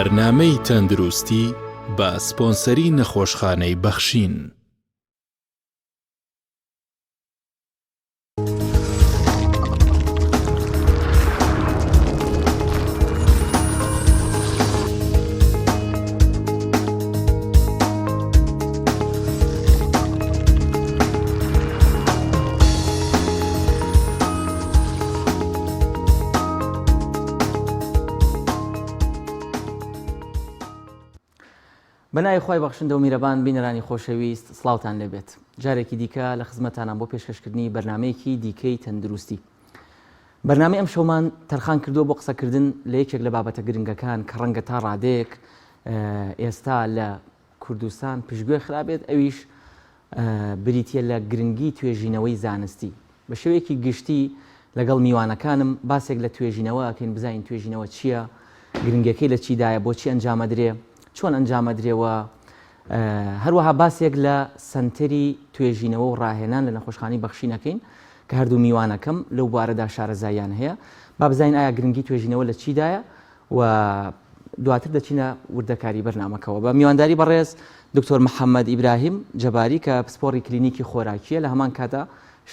بەرنامەی تەندروستی بە سپۆنسەری نەخۆشخانەی بەخشین. بەنای خۆی بەخشندە و میرەبان بینەرانی خۆشەویست، سڵاوتان لێبێت. جارێکی دیکە لە خزمەتانان بۆ پێشکەشکردنی بەرنمەیەکی دیکەی تەندروستی. بەرنامەی ئەم شەومان تەرخان کردووە بۆ قسەکردن لە یەکێک لە بابەتە گرنگەکان کە ڕەنگە تا ڕادەیەک ئێستا لە کوردستان پشتگوێ خرابێت، ئەویش بریتە لە گرنگی توێژینەوەی زانستی. بە شێوەیەکی گشتی لەگەڵ میوانەکانم باسێک لە توێژینەوە ئەکەین، بزانین توێژینەوە چییە، گرنگەکەی لە چیدایە، بۆچی ئەنجامەدرێ، چۆن ئەنجامەدرێەوە، هەروەها باسێک لە سنتەری توێژینەوە و ڕاهێنان لە نەخۆشخانەی بەخشینەکەین کە هەردوو میوانەکەم لەو بارەدا شارەزاییان هەیە. با بزانین ئایا گرنگی توێژینەوە لە چیدایە و دواتر دەچینە وردەکاری بەرنامەکەەوە. بە میوانداری بەڕێز دکتۆر محەممەد ئیبراهیم جەباری کە پسپۆڕی کلینیکی خۆراکیە، لە هەمان کاتە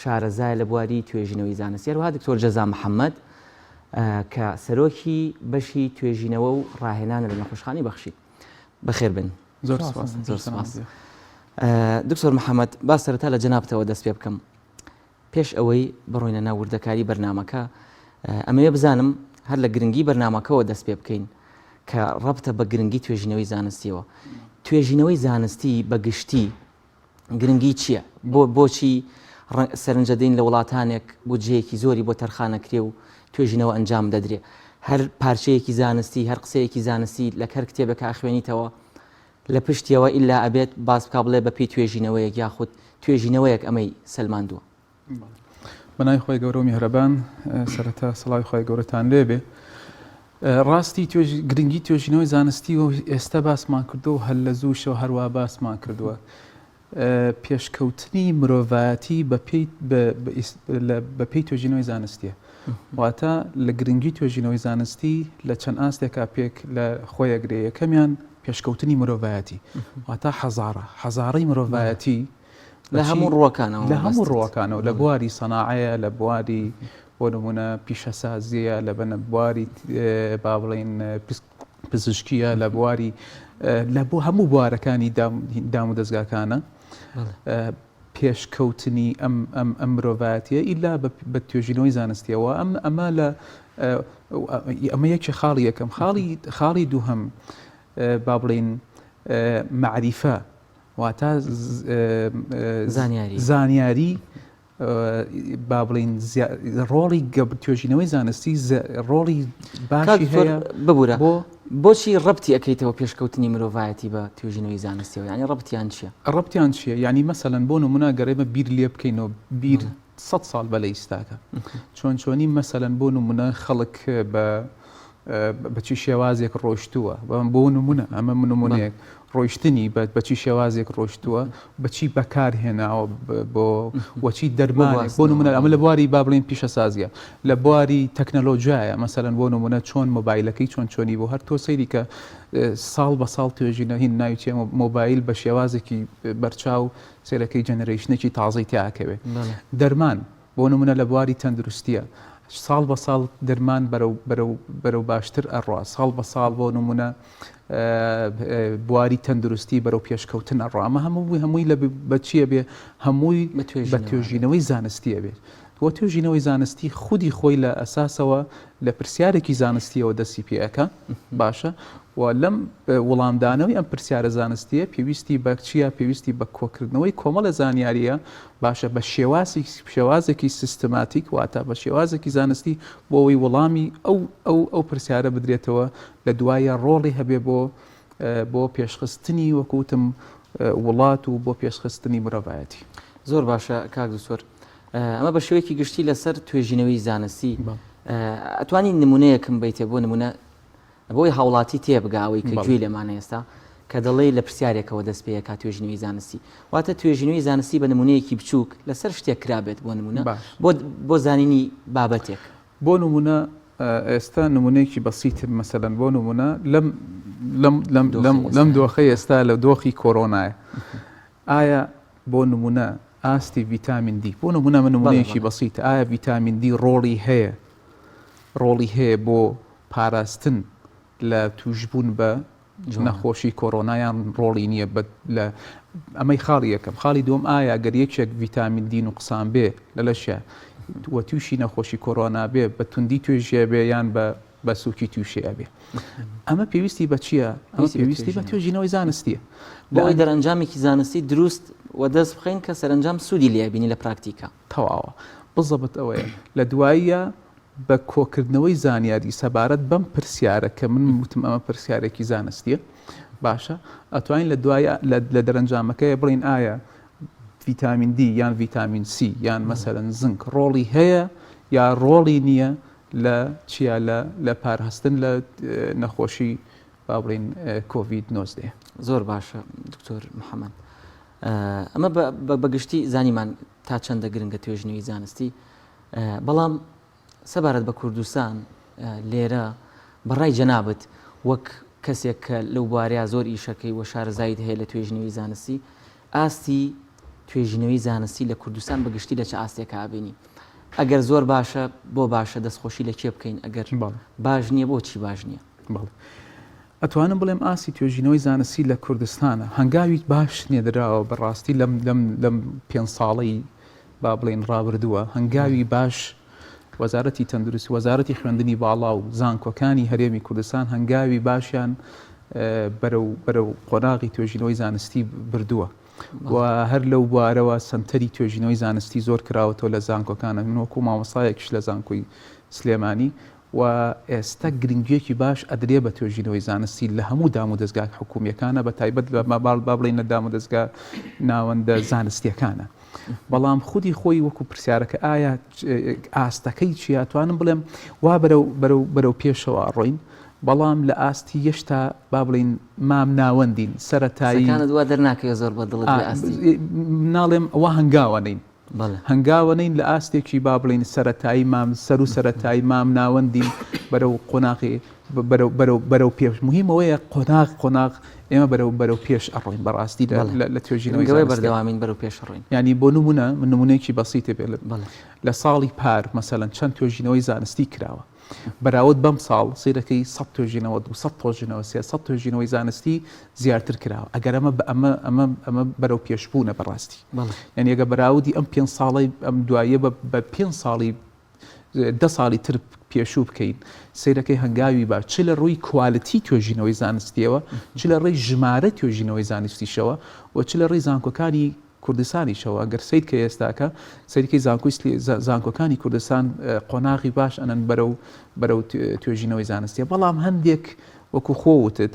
شارەزای لە بواری توێژینەوەی زانستی، هەروەها دکتۆر جەزا محەممەد کە سەرۆکی بەشی توێژینەوە و ڕاهێنانە لە نەخۆشخانەی بەخشین. بەخێر بن. زۆر سپاس. دکتۆر محەممەد، با سەرەتا لە جەنابتەوە دەست پێ بکەم پێش ئەوەی بڕۆینە ناو وردەکاری بەرنامەکە. ئەمەیە بزانم هەر لە گرنگی بەرنامەکەەوە دەست پێ بکەین کە ڕەبتە بە گرنگی توێژینەوەی زانستیەوە. توێژینەوەی زانستی بە گشتی گرنگی چییە؟ بۆچی سەرنجەدەین لە وڵاتانێک بودجەیەکی زۆری بۆ تەرخانەکرێ و توێژینەوە ئەنجام دەدرێ؟ هەر پارچەیەکی زانستی، هەر قسەیەکی زانستی لە کەر کتێبەکە خوێنیتەوە لە پشتیەوە ئیلا ئەبێت باس بکا بڵێ بەپێی توێژینەوەیەک یاخود توێژینەوەیەک ئەمەی سەلماندووە. بەنای خۆی گەورە و میهرەبان، سەرەتا سڵاوی خۆی گەورەتان لێبێ. ڕاستی گرنگی توێژینەوەی زانستی و ئێستا باسمان کردو هەل لە زووشەوە هەروە باسمان کردووە. پێشکەوتنی مرۆڤایەتی بەپێی توێژینەوەی زانستیە. واتە لە گرنگی توێژینەوەی زانستی لە چەند ئاستێکا پێک لە خۆیەگرێ. یەکەمیان پێشکەوتنی مرۆڤایەتی، واتە حەزارەی مرۆڤایەتی لە هەموو ڕۆکانەوە، لە بواری سەناعەیە، لە بواری بۆ نمونە پیشەسازیە، لە بنە بواری با بڵێن پزیشکیە، لە بواری لە بۆ هەموو بوارەکانی دام و دەستگاکانە پێشکەوتنی ئەم مرۆڤایەتیە ئیلا بە توێژینەوەی زانستیەوە. ئەمە یەکێ خاڵی یەکەم. خاڵی دووهەم با بڵێن معریفە، واتە زانیاری، با بڵێن ڕۆڵی توێژینەوەی زانستی ڕۆڵی باشی هەیە. ببوورە بۆچی ڕەبتی ئەەکەیتەوە پێشکەوتنی مرۆڤایەتی بە توێژینەوەی زانستیەوە؟ ینی ڕەبتیان چییە؟ ڕەبتیان چییە؟ ینی مەسەلەن بۆ نمونە گەڕێمە بیر لێ بکەینەوە، بیر 100 ساڵ بەلە ئیستاکە چۆنی مەسەلەن بۆ نمونە خەڵک بەچی شێوازێک ڕۆشتووە، بۆ نمونە ئەمە نمونەیەک ڕۆیشتنی بەچی شێوازێک ڕۆشتووە، بەچی بەکارهێناوە، بۆ وەچی دەرمانێک. بۆ نمونە ئەمە لە بواری با بڵێن پیشەسازیە، لە بواری تەکنەلۆژیایە، مەسەلەن بۆ نمونە چۆن مۆبایلەکەی چۆنی بۆ هەر تۆ سەیری کە ساڵ بە ساڵ توێژینە هین ناوچێ مۆبایل بە شێوازێکی بەرچاو سێرەکەی جەنەرەیشنێکی تازەی تیاکەوێت. دەرمان بۆ نمونە لە بواری تەندروستیە، ساڵ بە ساڵ دەرمان بەرەو باشتر ئەڕوا، ساڵ بە ساڵ بۆ نمونە بواری تەندروستی بەرەو پێشکەوتن ئەڕوا. ئەمە هەمووی لە بەچیە بێ؟ هەمووی بە توێژینەوەی زانستیە بێت. بۆ توێژینەوەی زانستی خودی خۆی لە ئەساسەوە لە پرسیارێکی زانستیەوە دەستی پێەکە، باشە، و لەم وەڵامدانەوەی ئەم پرسیارە زانستیە پێویستی بە چیە؟ پێویستی بە کۆکردنەوەی کۆمەڵە زانیاریە، باشە، بە شێوازێکی سیستماتیک، واتە بە شێوازێکی زانستی بۆ ئەوەی وەڵامی ئەو پرسیارە بدرێتەوە، لە دوایە ڕۆڵی هەبێ بۆ پێشخستنی وەکوتم وڵات و بۆ پێشخستنی مرۆڤایەتی. زۆر باشە کاک دکتۆر. ئەمە بە شێوەیەکی گشتی لەسەر توێژینەوەی زانستی ئەتوانی نمونەیەکم بیتێ بۆ نمونە بۆی هاوڵاتی تێبگاوەی کە گوێی لێمانە ئێستا کە دەڵێ لە پرسیارێکەوە دەست پێ کا توێژینەوەی زانستی. واتە توێژینەوەی زانستی بە نمونەیەکی بچووک لەسەر شتێک کرابێت بۆ نمونە بۆ زانینی بابەتێک. بۆ نمونە ئێستا نمونەیەکی بەسیتر مەسەلەن بۆ نمونە لەم دۆخی ئێستا لە دۆخی کۆرۆنایە ئایا بۆ نمونە ئاستی ڤیتامین دی بۆ نمونە من نمونەیەکی بەسیط ئایا ڤیتامین دی ڕۆڵی هەیە بۆ پاراستن لە توشبوون بە نەخۆشی کۆرۆنایان ڕۆڵی نییە لە ئەمەی خاڵی یەکەم خاڵی دوم ئایا گەر یەکێک ڤیتامین دی نوقسان بێ لەشە وە تووشی نەخۆشی کۆرۆنا بێ بە توندی توێژێ بێ یان بە سووکی تووشەیە بێ ئەمە پێویستی بە چییە؟ ئەمە پێویستی بە توێژینەوەی زانستیە بۆی دەرەنجامێکی زانستی دروست و دەست بخەین کە سەرنجام سوودی لێبینی لە پراکتیکە تەواوە بزەبت ئەوەیە لە دواییە بە کۆکردنەوەی زانیاری سەبارەت بەم پرسیارە کە من وتم ئەمە پرسیارێکی زانستیە باشە ئەتوانین لە دوایە لە دەرەنجامەکەی بڵین ئایا ڤیتامین دی یان ڤیتامین سی یان مەسەرەن زنک ڕۆڵی هەیە یا ڕۆڵی نییە لە چیە لە پارهەستن لە نەخۆشی با بڵین کۆڤید-19 زۆر باشە دکتۆر محەممەد ئەمە بەگشتی زانیمان تا چەندە گرنگە توێژنەوەی زانستی بەڵام سەبارەت بە کوردستان لێرە بەڕای جەنابەت وەک کەسێک کە لەو بارەیە زۆر ئیشەکەی وە شارەزایت هەیە لە توێژنەوەی زانستی ئاستی توێژینەوەی زانستی لە کوردستان بەگشتی لە چه ئاستێکە ئابینی ئەگەر زۆر باشە بۆ باشە دەستخۆشی لە کێ بکەین ئەگەر باش نییە بۆ چی باش نییە ئەتوانم بڵێم ئاسی توێژینەوەی زانستی لە کوردستانە هەنگاوی باش نێدراوە بەڕاستی لەم 5 ساڵەی با بڵێن ڕابردووە هەنگاوی باش وەزارەتی تەندروستی وەزارەتی خوێندنی باڵا و زانکۆکانی هەرێمی کوردستان هەنگاوی باشیان بەرەو قۆناغی توێژینەوەی زانستی بردووە و هەر لەو بوارەوە سنتەری توێژینەوەی زانستی زۆر کراوەتەوە لە زانکۆکانە من وەکو مامۆستایەکیش لە زانکۆی سلێمانی و ئێستا گرنگیەکی باش ئەدرێ بە توێژینەوەی زانستی لە هەموو دام و دەستگا حکوومیەکانە بە تایبەت با بڵێن لە دام و دەستگا ناوەندە زانستیەکانە بەڵام خودی خۆی وەکو پرسیارەکە ئایا ئاستەکەی چیە توانم بڵێم وا بەرەو پێشەوە ڕۆین بەڵام لە ئاستی هێشتا با بڵین مام ناوەندین سەرەتایی دوا دەرناکەوێت زۆر بەدڵ ناڵێم ئەوە هەنگاوەنین هەنگاوەنین لە ئاستێکی با بڵین سەرەتایی مام سەر و سەرەتایی مام ناوەندین بەرەو قۆناغی بەرەو پێش مهمەوەیە قۆناغ ئێمە بەرەو پێش ئەڕۆین بەڕاستی لە توێژینەوەی بەردەوامین بەرەو پێش ڕۆین ینی بۆ نمونە من نمونەیەکی بەسیتە بێ لە ساڵی پار مەسەلەن چەند توێژینەوەی زانستی کراوە بەراورد بەم ساڵ سیرەکەی 100 توێژینەوە 200 توێژینەوە 300 توێژینەوەی زانستی زیاتر کراوە ئەگەر ئەمە بەرەو پێشبوونە بەڕاستی یعنی ئەگە بەراودی ئەم 5 ساڵی ئەم دوایە بە 5 ساڵی 10 ساڵی تر پێشوو بکەین سیرەکەی هەنگاوی با چ لە ڕووی کوالیتی توێژینەوەی زانستیەوە چ لە ڕێی ژمارە توێژینەوەی زانستیشەوە و چ لە ڕێی زانکۆکانی کوردستانیشەوە ئەگەر سید کە ئێستاکە سەرکی زانکۆکانی کوردستان قۆناغی باش ئەنەن بەرەو توێژینەوەی زانستیە بەڵام هەندێک وەکو خۆوتت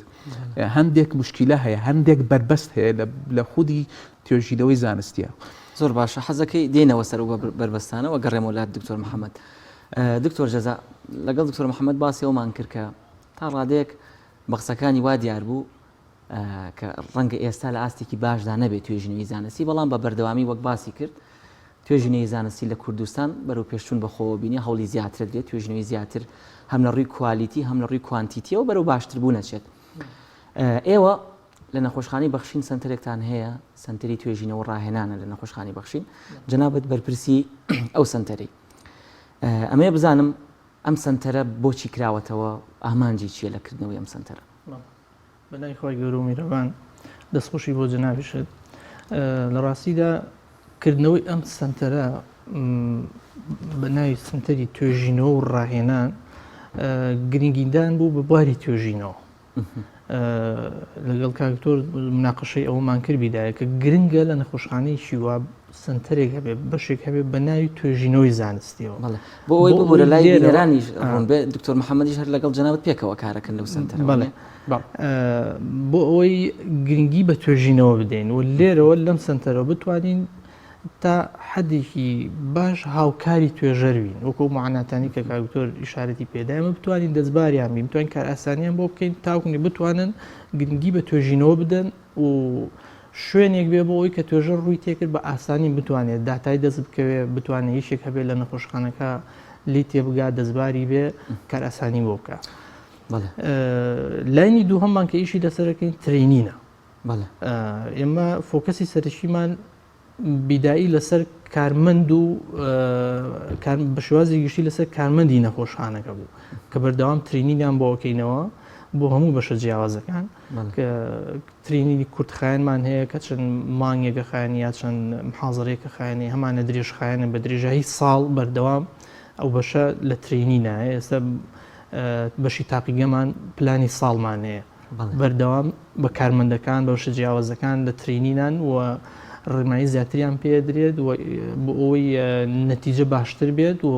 هەندێک مشکیلە هەیە هەندێک بربەست هەیە لە خودی توێژینەوەی زانستیە زۆر باشە حەزەکەی دێنەوە سەر بربەستانەوە گەڕێمەوە لات دکتۆر محەممەد دکتۆر جەزا لەگەڵ دکتۆر محەممەد باسی ئەومان کرد کە تا ڕادێک بەقسەکانی وا دیار بوو کە ڕەنگە ئێستا لە ئاستێکی باشدا نەبێت توێژینەوەی زانستی بەڵام بە بەردەوامی وەک باسی کرد توێژینەوەی زانستی لە کوردستان بەرەو پێشچوون بەخۆوە بینی هەوڵی زیاتر دێت توێژینەوەی زیاتر هەم لە ڕووی کوالیتی هەم لە ڕووی کوانتیتیەوە بەرەو باشتر بوو نەچێت ئێوە لە نەخۆشخانەی بەخشین سنتەرێکتان هەیە سنتەری توێژینەوە ڕاهێنانە لە نەخۆشخانەی بەخشین جەنابەت بەرپرسی ئەو سنتەرەی ئەمێ بزانم ئەم سنتەرە بۆچی کراوەتەوە ئامانجی چیە لەکردنەوەی ئەم سنتەرە بەنای خۆی گەورە و میرەوان دەستخۆشی بۆ جەنابیشت لە ڕاستیدا کردنەوەی ئەم سنتەرە بەناوی سنتەری توێژینەوە و ڕاهێنان گرنگیدان بوو بە بواری توێژینەوە لەگەڵ کاکتۆر مناقەشەی ئەومان کرد بیدایە کە گرنگە لە نەخۆشخانەیەکی وا سنتەرێک هەبێ بەشێک هەبێ بە ناوی توێژینەوەی زانستیەوە بۆ ئەوی ببوورە لای بینەرانیش ڕوون بێ دکتۆر محەممەدیش هەر لەگەڵ جەنابەت پێکەوە کارەکەن لەو سنتەرە بۆ ئەوەی گرنگی بە توێژینەوە بدەین و لێرەوە لەم سنتەرەوە بتوانین تا حەدێکی باش هاوکاری توێژەروین وەکو معاناتانی کە کاکتۆر ئیشارەتی پێدایمە بتوانین دەستباریان بین بتوانین کار ئاسانیان بۆ بکەین تاوکنی بتوانن گرنگی بە توێژینەوە بدەن و شوێنێک بێ بۆ ئەوی کە توێژەر ڕووی تێکرد بە ئاسانی بتوانێت داتای دەست بکەوێ بتوانێت یەشێک هەبێت لە نەخۆشخانەکە لی تێبگات دەستباری بێ کار ئاسانی بۆ بکە لاینی دووهەممان کە ئیشی لەسەرەکەین ترینینە. ئێمە فۆکەسی سەرشیمان بیدایی لەسەر کارمەند و بە شێوازی گشتی لەسەر کارمەندی نەخۆشخانەکە بوو کە بەردەوام ترینینیان بۆ ئۆکەینەوە بۆ هەموو بەشە جیاوازەکان کە ترینی کورتخایەنمان هەیە کە چەند مانگێکە خایەنی یا چەند محازەرێکە خایەنی هەمانە درێژ خایەنە بە درێژایی ساڵ بەردەوام ئەو بەشە لە ترینی نایە. ئێستا بەشی تاقیگەمان پلانی ساڵمان هەیە بەردەوام بە کارمەندەکان بە بەشە جیاوازەکان لە ترینینان و ڕێنمایی زیاتریان پێدرێت بۆ ئەوەی نەتیجە باشتر بێت و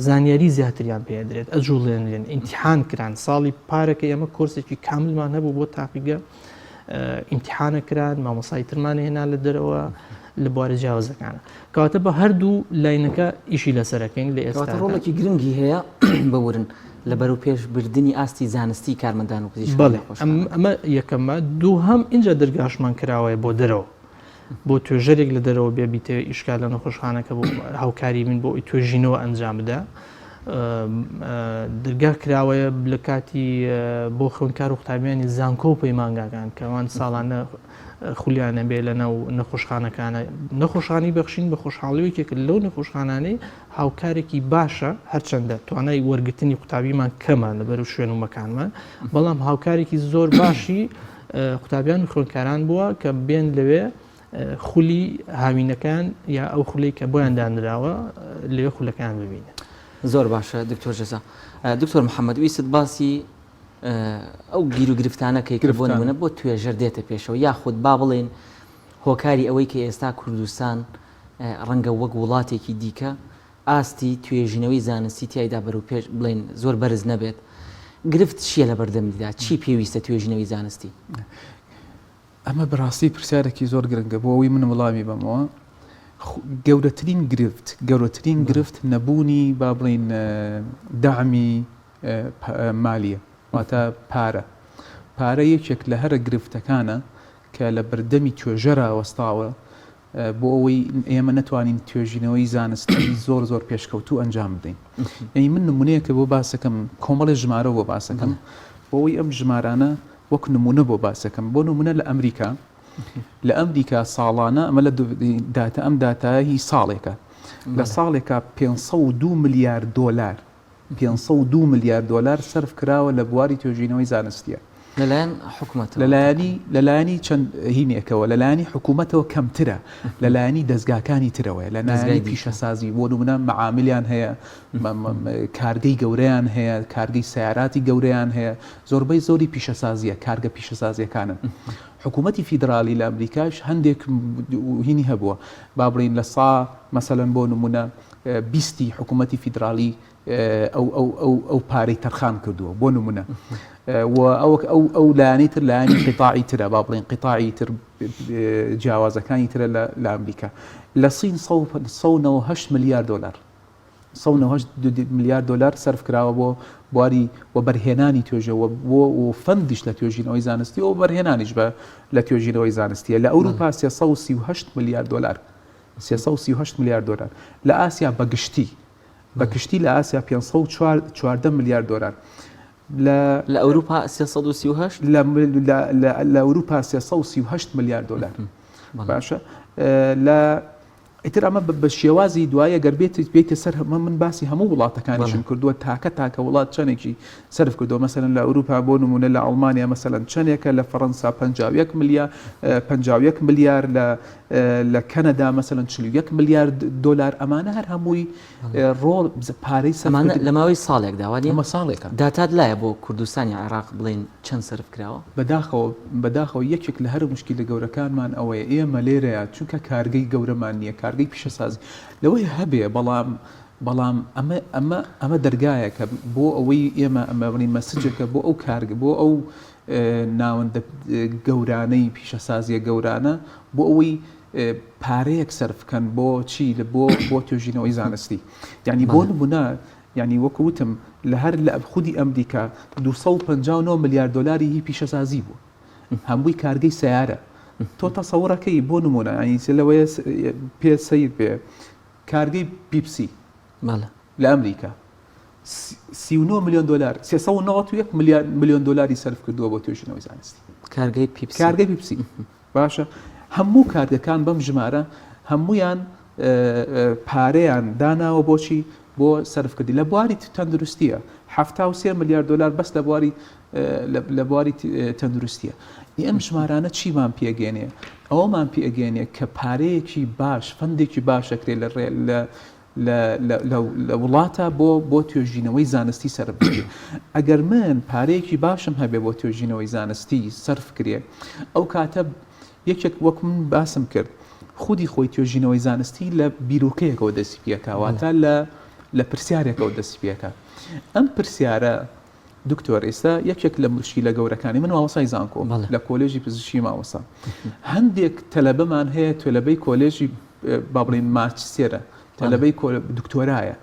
زانیاری زیاتریان پێدرێت ئەجوڵێنێن ئیمتیحان کران ساڵی پارەکە ئێمە کۆرسێکی کاملمان هەبوو بۆ تاقیگە ئیمتیحانە کران مامۆسای ترمانە هێنا لە دەرەوە لە بوارە جیاوازەکانە کەواتە بە هەردوو لاینەکە ئیشی لەسەرەکەین لە ئێستا ڕۆڵێکی گرنگی هەیە بەورن لە بەرەو پێشبردننی ئاستی زانستی کارمەندان و پزیشک. ئەمە یەکەمە دووهەم اینجا دەرگاشمان کراوەیە بۆ دەرەوە بۆ توێژەرێک لە دەرەوە بێبیتە ئیشکال لە نەخۆشخانەکە بۆ هاوکاری من بۆ توێژینەوە ئەنجام بدە دەرگا کراوەیە لە کاتی بۆ خوێندکار و قوتابیانی زانکۆ و پەیمانگاکان کەوان ساڵانە خولیانە بێ لە ناو نەخۆشخانەکانە نەخۆشخانی بەخشین بە خۆشحاڵیوەیەکێک لەو نەخۆشخانانەی هاوکارێکی باشە هەرچەندە توانای وەرگرتنی قوتابیمان کەمە لەبەر شوێن و مەکانمان بەڵام هاوکارێکی زۆر باشی قوتابیان و خوێندکاران بووە کە بێن لەوێ خولی هاوینەکان یا ئەو خولی کە بۆیان دانراوە لەوێ خولەکان ببینە. زۆر باشە دکتۆر جەزا. دکتۆر محەممەد ویست باسی ئەو گیر و گرفتانەکەی کە بۆ نمونە بۆ توێژەر دێتە پێشەوە یاخود با بڵێن هۆکاری ئەوەی کە ئێستا کوردستان ڕەنگە وەک وڵاتێکی دیکە ئاستی توێژینەوەی زانستی تایدا بەرەو پێش بڵێن زۆر بەرز نەبێت گرفت چییە لە بەردەمیدا چی پێویستە توێژینەوەی زانستی؟ ئەمە بەڕاستی پرسیارێکی زۆر گرنگە بۆ ئەوەی من وڵامی بەمەوە گەورەترین گرفت نەبوونی با بڵێن داعمی مالیە واتە پارە یەکێک لە هەرە گرفتەکانە کە لە بەردەمی توێژەرە وەستاوە بۆ ئەوەی ئێمە نەتوانین توێژینەوەی زانستی زۆر پێشکەوتوو ئەنجام بدەین. یعنی من نمونەیەکە بۆ باسەکەم کۆمەڵی ژمارە بۆ باسەکەم بۆ ئەوەی ئەم ژمارانە وەک نمونە بۆ باسەکەم بۆ نمونە لە ئەمریکا ساڵانە ئەمە لە داتە ئەم داتایی ساڵێکە لە ساڵێکە 502 میلیارد دۆلار 502 میلیارد دۆلار سەرف کراوە لە بواری توێژینەوەی زانستیە لەلایەن حکوومەت لەلایەنی چەند هینێکەوە لەلایەنی حکوومەتەوە کەمترە لەلایەنی دەستگاکانی ترەوەیە لە نایانی پیشەسازی بۆ نمونە مەعاملیان هەیە کارگەی گەورەیان هەیە کارگەی سیاراتی گەورەیان هەیە زۆربەی زۆری پیشەسازیە کارگە پیشەسازیەکانن. حکوومەتی فیدرالی لە ئەمریکاش هەندێک هینی هەبووە با بڵین لە سا مەسەلەن بۆ نمونە 20 حکوومەتی فیدرالی ئەو پارەی تەرخان کردووە بۆ نمونە ئەو لایەنەی تر لایەنی قیتاعی ترە با بڵێن قیتاعی تر جیاوازەکانی ترە لە ئەمریکا لە سین 198 میلیارد دۆلار 198 میلیارد دۆلار سەرف کراوە بۆ بواری و بەرهێنانی توێژەوە بۆ فەندیش لە توێژینەوەی زانستی و بەرهێنانیش بە لە توێژینەوەی زانستیە لە ئەوروپا 338 میلیارد دۆلار 338 میلیارد دۆلار لە ئاسیا بەگشتی لە ئاسیا 514 میلیارد دۆلار لە ئەوروپا 338 لە ئەوروپا 338 میلیارد دۆلار باشە لە ئیتر ئەمە بە شێوازی دوایە گەربێتە سەر من باسی هەموو وڵاتەکانیشم کردووە تاکە وڵات چەندێکی سەرف کردووە مەسەلەن لە ئەوروپا بۆ نمونە لە ئەڵمانیا مەسەلەن چەندێکە لە فەڕەنسا 51 میلیار لە کەنەدا مەسەلەن 41 میلیارد دۆلار ئەمانە هەر هەمووی ڕۆڵ پارەی سەمانە لە ماوەی ساڵێکدا ئەمە ساڵێکە داتات لایە بۆ کوردستانی عێراق بڵێن چەند سەرف کراوە بەداخەوە یەکێک لە هەر مشکلە گەورەکانمان ئەوەیە ئێمە لێرەیە چونکە کارگەی گەورەمان نییە کارگەی پیشەسازی لەوەی هەبێ بەڵام ئەمە دەرگایە کە بۆ ئەوەی ئێمە ئەمەڵی مەسجەکە بۆ ئەو کارگە بۆ ئەو ناوەندە گەورانەی پیشەسازیە گەورانە بۆ ئەوەی پارەیەک سەرفکەن بۆ چی بۆ توێژینەوەی زانستی یعنی بۆ نمونە یعنی وەکوتم لە هەر لە خودی ئەمریکا 259 میلیارد دۆلاری هی پیشەسازی بوو هەمووی کارگەی سیارە تۆ تەسەوڕەکەی بۆ نمونە ئەنیسە لەوەیە پێ سەیر بێ کارگەی پیپسی لە ئەمریکا 39 ملیۆن دلار 391 ملیۆن دلاری سەرف کردووە بۆ توێژینەوەی زانستی کارگەی پیپسی کارگەی پیپسی باشە هەموو کارگەکان بەم ژمارە هەمویان پارەیان داناوە بۆچی بۆ سەرفکردی لە بواری تەندروستیە 73 ملیار دلار بەس لە بواری تەندروستیە ئەم ژمارانە چیمان پێگەێنێ ئەوەمان پێگەێنێ کە پارەیەکی باش فەندێکی باشەکرێ لە وڵاتە بۆ توێژینەوەی زانستی سەرف بکرێ ئەگەر من پارەیەکی باشم هەبێ بۆ توێژینەوەی زانستی سەرف کرێ ئەو کاتە یەکێک وەک من باسم کرد خودی خۆی توێژینەوەی زانستی لە بیرۆکەیەکەوە دەستی پێکاواتە لە پرسیارێکەوە دەستی پێکات ئەم پرسیارە دکتۆر ئێستا یەکێک لە مشکلە گەورەکانی من ماوەسای زانکۆ لە کۆلێژی پزیشکی ماوەسا هەندێک تەلەبەمان هەیە تۆلەبەی کۆلێژی با بڵین ماچسێرە تەلەبەی دکتۆرایە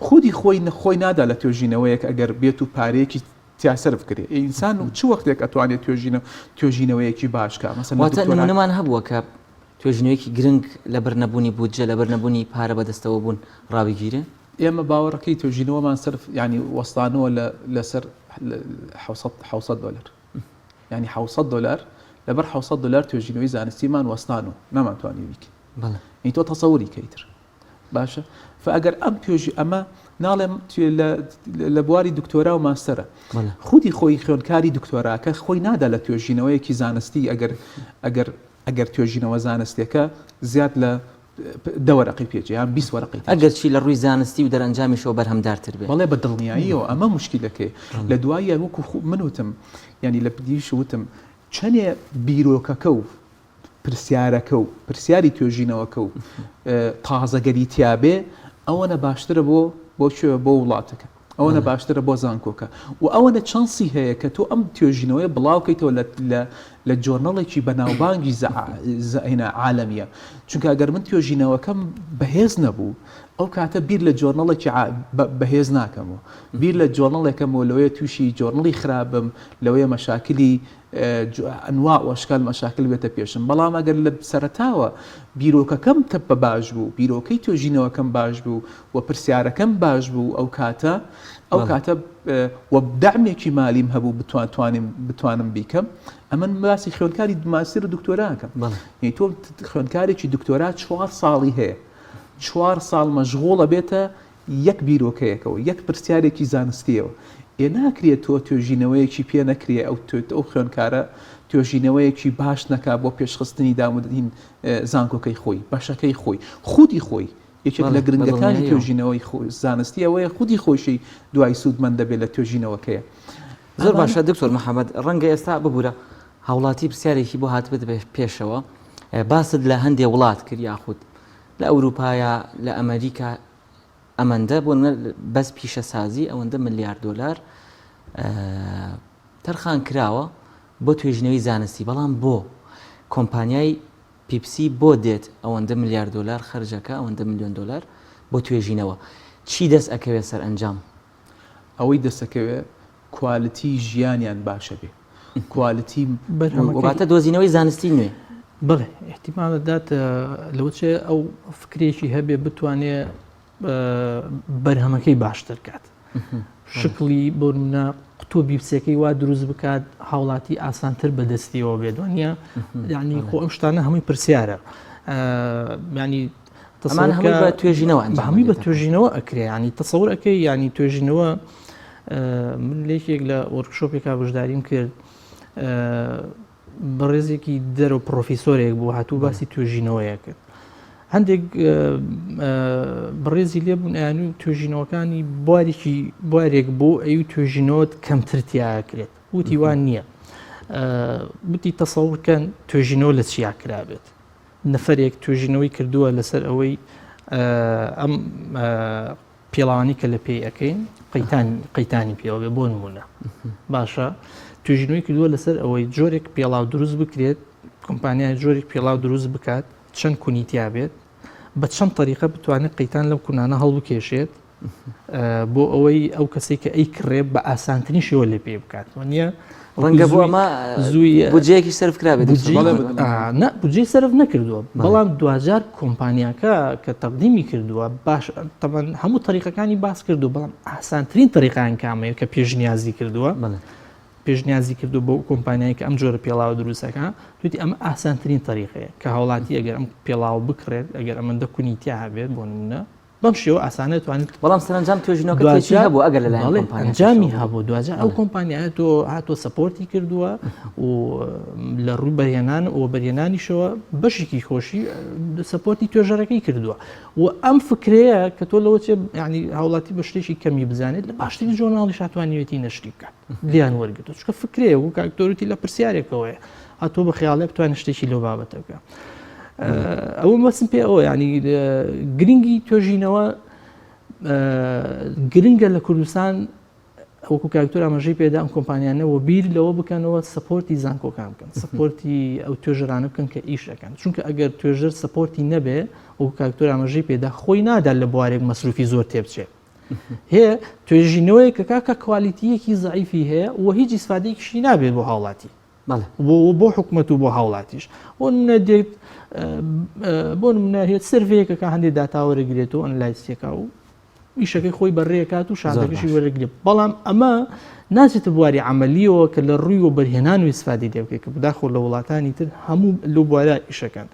خودی خۆی نادا لە توێژینەوەیەک ئەگەر بێت و پارەیەکی تیاسەرف کرێ ئینسان و چ وەختێک ئەتوانێت توێژینەوەیەکی باشکە واتە نمونەمان هەبووە کە توێژینەوەیەکی گرنگ لە بەرنەبوونی بودجە لە بەرنەبوونی پارە بەدەستەوە بوون ڕاویگیرێ ئێمە باوەڕەکەی توێژینەوەمان سەرف ینی وەستانەوە لەسەر 600 دلار ینی 600 دلار لەبەر 600 دلار توێژینەوەی زانستیمان وەستان و نامانتوانی بیکە ئەی تۆ تەسەووری کەیتر باشە فئەگەر ئەم توێژی ئەمە ناڵێم لە بواری دکتۆرا و ماستەرە خودی خۆی خوێندکاری دکتۆراکە خۆی نادا لە توێژینەوەیەکی زانستی ئەگەر توێژینەوە زانستیەکە زیاد لە دەوەرەقی پێچێ یان 20 وەرەقی ئەگەر چی لە ڕووی زانستی و دەرەنجامیشەوە بەرهەمدارتر بێت بەڵێ بە دڵنیاییەوە ئەمە مشکلەکەی لە دوایە وەکو من وتم ینی لە پدیش وتم چەندێ بیرۆکەکە و پرسیارەکە و پرسیاری توێژینەوەکە و تازەگەری تیابێ ئەوەنە باشترە بۆ وڵاتەکە ئەوەنە باشترە بۆ زانکۆکە و ئەوەنە چانسی هەیە کە تۆ ئەم توێژینەوەی بڵاوکەیتەوە لە جۆرنەڵێکی بەناوبانگی عالەمیە چونکە ئەگەر من توێژینەوەکەم بەهێز نەبوو ئەو کاتە بیر لە جۆرنەڵێکی بەهێز ناکەمەوە بیر لە جۆرنەڵێکەمەوە لەوەیە تووشی جۆرنەڵی خراپم لەوەیە مەشاکلی ئەنواع وەشکال مەشاکل بێتە پێشم بەڵام ئەگەر لە سەرەتاوە بیرۆکەکەم تەپە باش بوو بیرۆکەی توێژینەوەکەم باش بوو و پرسیارەکەم باش بوو ئەو کاتە وە دەعمێکی مالیم هەبوو بتوانم بیکەم ئەمن باسی خوێندکاری ماستەر و دکتۆراکەم تۆ خوێندکارێکی دکتۆرا 4 ساڵی هەیە 4 ساڵ مەشغوڵە بێتە یەک بیرۆکەیەکەوە یەک پرسیارێکی زانستیەوە ناکرێت تۆ توێژینەوەیەکی پێ نەکرێ ئەو خوێندکارە توێژینەوەیەکی باش نەکا بۆ پێشخستنی دامودین زانکۆکەی خۆی بەشەکەی خۆی خودی خۆی یەکێک لە گرنگەکانی توێژینەوەی زانستی ئەوەیە خودی خۆشی دوای سوودمەند دەبێت لە توێژینەوەکەیە زۆر باشە دکتۆر محەممەد ڕەنگە ئێستا ببوورە هاوڵاتی پرسیارێکی بۆ هاتبێت پێشەوە باست لە هەندێک وڵات کرد یاخود لە ئەوروپایە لە ئەمریکا ئەمەندە بۆ بەس پیشە سازی ئەوەندە ملیارد دلار تەرخان کراوە بۆ توێژینەوەی زانستی بەڵام بۆ کۆمپانیای پیپسی بۆ دێت ئەوەندە ملیارد دلار خەرجەکە ئەوەندە ملیۆن دلار بۆ توێژینەوە چی دەست ئەکەوێت سەر ئەنجام ئەوەی دەستەکەوێت کوالیتی ژیانیان باشە بێ کوالیتی بەرهەمەکە دۆزینەوەی زانستی نوێ بڵێ احتیمالدات لەوچێ ئەو فکرێکی هەبێ بتوانێت بەرهەمەکەی باشتر کات شکلی بۆ منە قوتوبی پسەکەی وا دروست بکات هاوڵاتی ئاسانتر بەدەستیەوە بێت وانە یعنی خۆ ئەم شتانە هەمووی پرسیارە ینی بە توێژینەوە هەمووی بە توێژینەوە ئەکرێ ینی تەسەور ئەەکەی ینی توێژینەوە من لێکێک لە وەرکشۆپێکا بەشداریم کرد بەڕێزێکی دەرەوە پرۆفیسۆرێک بوو هاتوو باسی توێژینەوەیە کرد هەندێک بڕێزی لێبوون ئەیان و توێژینەوەکانی بوارێک بۆ ئەو توێژینەوەت کەمترتیاکرێت وتی وان نییە وتی تەسەورکەن توێژینەوە لە چیا کرابێت نەفرێک توێژینەوەی کردووە لەسەر ئەوەی ئەم پێڵاوانی کە لە پێی ئەەکەین قەیتانی پێوە بێ بۆ نمونە باشە توێژینەوەی کردووە لەسەر ئەوەی جۆرێک پێڵاو دروست بکرێت کۆمپانیای جۆرێک پێڵاو دروست بکات چەند کونیتیا بێت بە چەند طریقە بتوانێت قەیتان لەو کونانە هەڵبکێشێت بۆ ئەوەی ئەو کەسێک کە ئەی کڕێ بە ئاسانترین شێوە لێ پێ بکات نییە ڕەنگە بۆ ئەمە زووی بودجەیەکی سەرف کرا بێت بودجێ سەرف نەکردووە بەڵام دوجار کۆمپانیاکە کە تەقدیمی کردووە باش تەمان هەموو طریقەکانی باس کردو بەڵام ئاسانترین طریقان کامەیە کە پێشنیازی کردووە پێشنیازی کردو بۆ کۆمپانیایی کە ئەم جۆرە پێڵاوە دروستەکە توتی ئەمە ئاسانترین طریقەیە کە هاوڵاتی ئەگەر ئەم پێڵاو بکرێت ئەگەر ئەمەندە کونیتیا هەبێت بۆ نمونە بەم شێوە ئاسانە توانێت بەڵام سەرنجام توێژینەوەکە هەبوو ئەگەر لەلایەن ئەنجامی هەبوو دوجار ئەو کۆمپانیایە تۆ هاتۆ سپۆرتی کردووە و لە ڕووی بەرهێنان و بەرهێنانیشەوە بەشێکی خۆشی سپۆرتی توێژەرەکەی کردووە و ئەم فکرەیە کە تۆ لەوە چێ ینی هاوڵاتی بە شتێکی کەمی بزانێت لە باشترین ژۆرناڵی شاتوانیوێتی نەشری بکات لیان وەرگتو چکە فکرێ و کاکتۆریتی لە پرسیارێکەوەیە هاتۆ بە خیاڵێ بتوانێت شتێکی لەو بابەتە بکە ئەوە مەسم پێ ئەوە ینی گرنگی توێژینەوە گرنگە لە کوردستان وەکو کاکتۆر ئاماژەی پێدا ئەم کۆمپانیانەوە بیر لەوە بکەنەوە سپۆرتی زانکۆکان بکەن سپۆرتی ئەو توێژەرانە بکەن کە ئیشەکەن چونکە ئەگەر توێژەر سپۆرتی نەبێ وەکو کاکتۆر ئاماژەی پێدا خۆی نادا لە بوارێک مەسروفی زۆر تێبچێت هەیە توێژینەوەی کە کاکە کوالیتیەکی زعیفی هەیە و هیچ ئیسفادەیەکیشی نابێت بۆ هاوڵاتی بۆ حکومەت و بۆ هاوڵاتیش بۆ نمونە دێت بۆ نمونە هێت سەرڤەیەکە کە هەندێک داتاوەرەگرێتەوە ئەنلایسیەکە و ئیشەکەی خۆی بەڕێکات و شادەکەشی وەرەگرێت بەڵام ئەمە ناچێتە بواری عملیەوە کە لە ڕووی و بەرهێنان و ئیسفادی دێبکێت کە بداخۆ لە وڵاتانی تر هەموو لەو بوارە ئیشەکەن